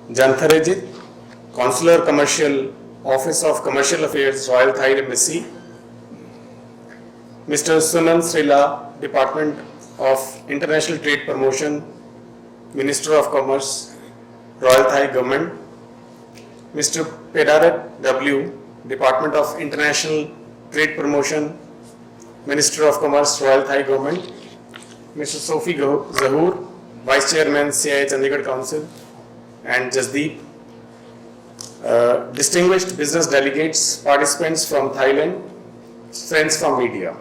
Jantharajit, Consular Commercial, Office of Commercial Affairs, Royal Thai Embassy. Mr. Sunan Srila, Department of International Trade Promotion, Minister of Commerce, Royal Thai Government. Mr. Pedarat W, Department of International Trade Promotion, Minister of Commerce, Royal Thai Government. Mr. Sophie Zahur, Vice Chairman, CII Chandigarh Council, and Jasdeep. Distinguished business delegates, participants from Thailand, friends from media,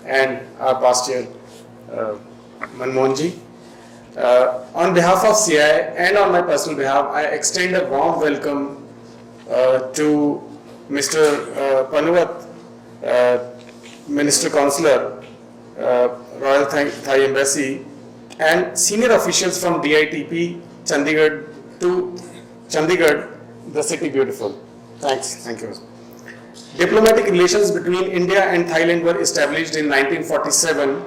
and our past year, Manmohanji. On behalf of CII and on my personal behalf, I extend a warm welcome to Mr. Panuvat, Minister Consular, Royal Thai Embassy, and senior officials from DITP, Chandigarh to Chandigarh, the city beautiful. Thanks. Thank you. Diplomatic relations between India and Thailand were established in 1947,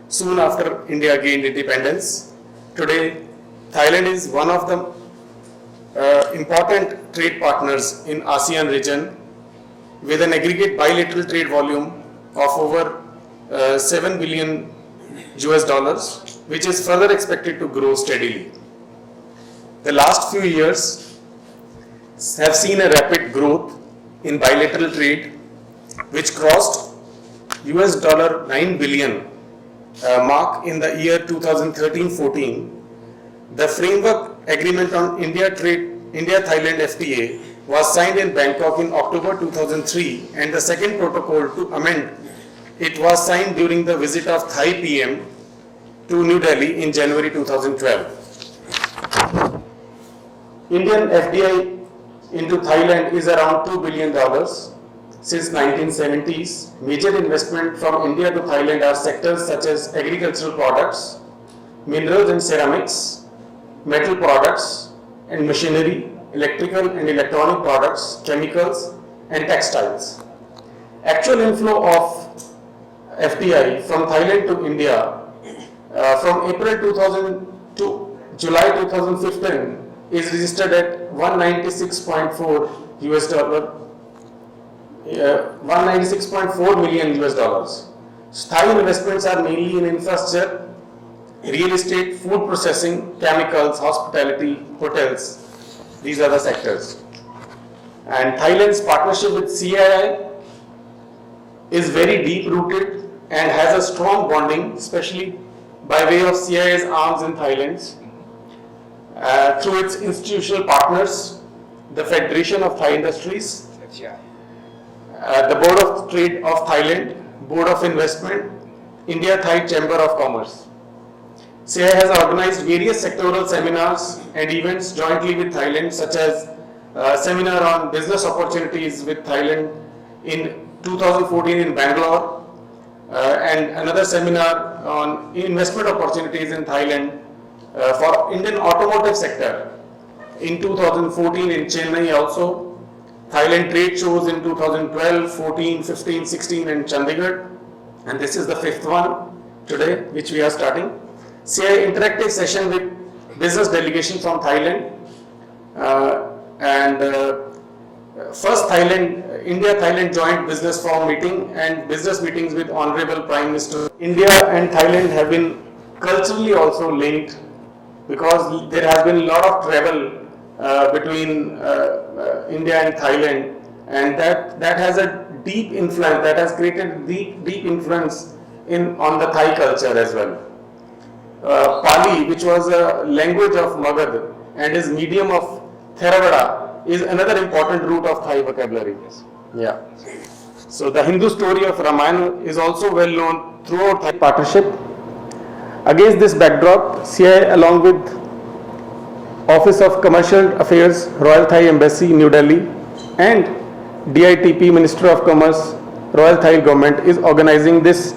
soon after India gained independence. Today, Thailand is one of the important trade partners in ASEAN region, with an aggregate bilateral trade volume of over $7 billion, which is further expected to grow steadily. The last few years have seen a rapid growth in bilateral trade, which crossed $9 billion mark in the year 2013-14. The framework agreement on India-Thailand FTA was signed in Bangkok in October 2003, and the second protocol to amend it was signed during the visit of Thai PM to New Delhi in January 2012. Indian FDI into Thailand is around $2 billion. Since 1970s, major investment from India to Thailand are sectors such as agricultural products, minerals and ceramics, metal products and machinery, electrical and electronic products, chemicals and textiles. Actual inflow of FDI from Thailand to India from April 2000 to July 2015 is registered at $196.4 million. Thai investments are mainly in infrastructure, real estate, food processing, chemicals, hospitality, hotels. These are the sectors. And Thailand's partnership with CII is very deep rooted and has a strong bonding, especially by way of CII's arms in Thailand. Through its institutional partners, the Federation of Thai Industries, the Board of Trade of Thailand, Board of Investment, India-Thai Chamber of Commerce. CII has organized various sectoral seminars and events jointly with Thailand, such as seminar on business opportunities with Thailand in 2014 in Bangalore, and another seminar on investment opportunities in Thailand for Indian automotive sector in 2014 in Chennai also. Thailand trade shows in 2012, 14, 15, 16 in Chandigarh, and this is the fifth one today which we are starting. CII interactive session with business delegation from Thailand, and first India-Thailand joint business forum meeting and business meetings with Honorable Prime Minister. India and Thailand have been culturally also linked, because there has been a lot of travel between India and Thailand, and that has a deep influence, that has created deep influence on the Thai culture as well. Pali, which was a language of Magad and is medium of Theravada, is another important root of Thai vocabulary. Yeah. So the Hindu story of Ramayana is also well known throughout Thai partnership. Against this backdrop, CII along with Office of Commercial Affairs, Royal Thai Embassy, New Delhi, and DITP, Minister of Commerce, Royal Thai Government, is organizing this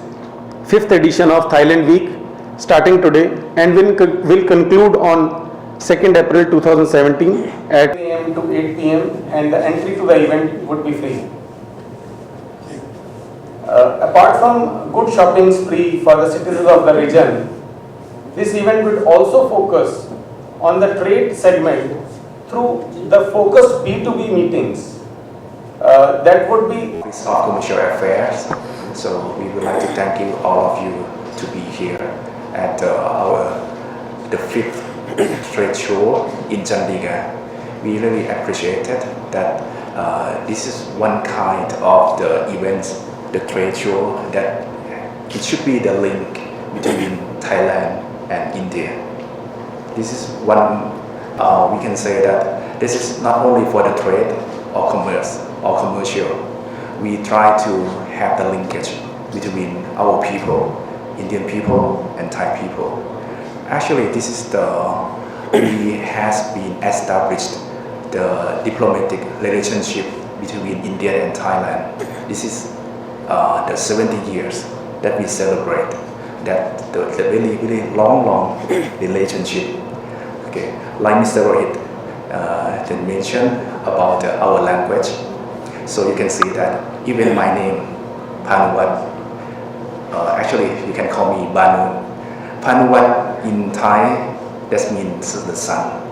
5th edition of Thailand Week starting today, and will conclude on 2nd April 2017 at 8 AM to 8 PM, and the entry to the event would be free. Apart from good shopping spree for the citizens of the region, this event would also focus on the trade segment through the focused B2B meetings. That would be Office of Commercial Affairs. So we would like to thank you, all of you, to be here at the fifth trade show in Chandigarh. We really appreciated that this is one kind of the events, the trade show, that it should be the link between Thailand and India. This is one, we can say that this is not only for the trade or commerce or commercial. We try to have the linkage between our people, Indian people and Thai people. Actually, this is we has been established the diplomatic relationship between India and Thailand. This is the 70 years that we celebrate, that the really, really long relationship. Okay, like Mr. Rohit then mentioned about our language. So you can see that even my name, Panuvat, actually you can call me Banu. Panuvat in Thai, that means the sun.